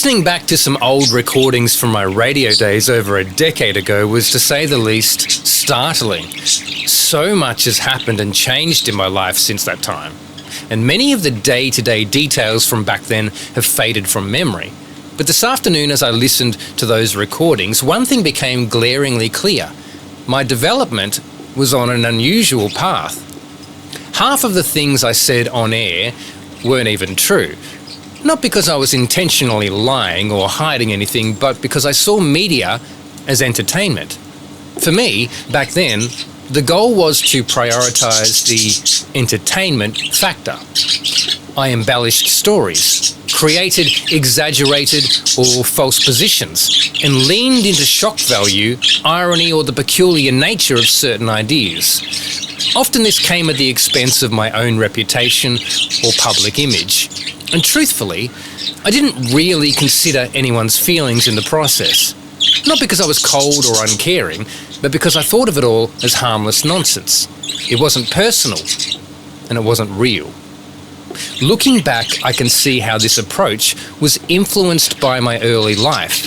Listening back to some old recordings from my radio days over a decade ago was, to say the least, startling. So much has happened and changed in my life since that time, and many of the day-to-day details from back then have faded from memory. But this afternoon, as I listened to those recordings, one thing became glaringly clear. My development was on an unusual path. Half of the things I said on air weren't even true. Not because I was intentionally lying or hiding anything, but because I saw media as entertainment. For me, back then, the goal was to prioritise the entertainment factor. I embellished stories, created exaggerated or false positions, and leaned into shock value, irony, or the peculiar nature of certain ideas. Often this came at the expense of my own reputation or public image. And truthfully, I didn't really consider anyone's feelings in the process. Not because I was cold or uncaring, but because I thought of it all as harmless nonsense. It wasn't personal, and it wasn't real. Looking back, I can see how this approach was influenced by my early life.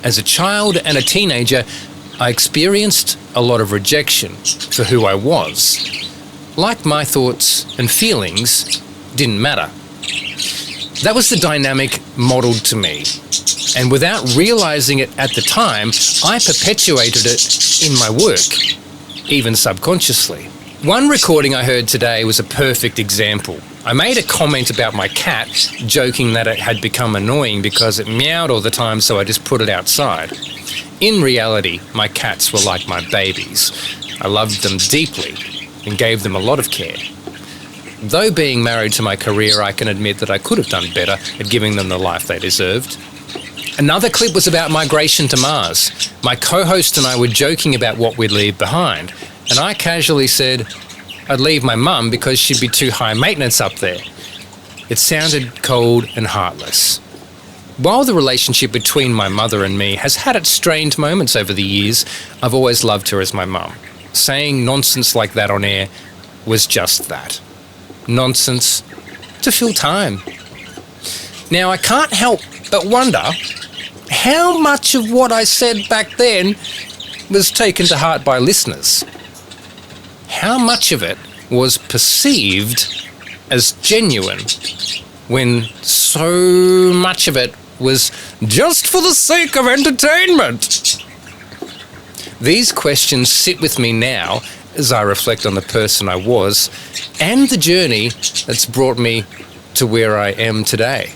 As a child and a teenager, I experienced a lot of rejection for who I was. Like my thoughts and feelings didn't matter. That was the dynamic modelled to me, and without realising it at the time, I perpetuated it in my work, even subconsciously. One recording I heard today was a perfect example. I made a comment about my cat, joking that it had become annoying because it meowed all the time, so I just put it outside. In reality, my cats were like my babies. I loved them deeply and gave them a lot of care. Though being married to my career, I can admit that I could have done better at giving them the life they deserved. Another clip was about migration to Mars. My co-host and I were joking about what we'd leave behind, and I casually said I'd leave my mum because she'd be too high maintenance up there. It sounded cold and heartless. While the relationship between my mother and me has had its strained moments over the years, I've always loved her as my mum. Saying nonsense like that on air was just that. Nonsense to fill time. Now, I can't help but wonder how much of what I said back then was taken to heart by listeners. How much of it was perceived as genuine when so much of it was just for the sake of entertainment? These questions sit with me now as I reflect on the person I was and the journey that's brought me to where I am today.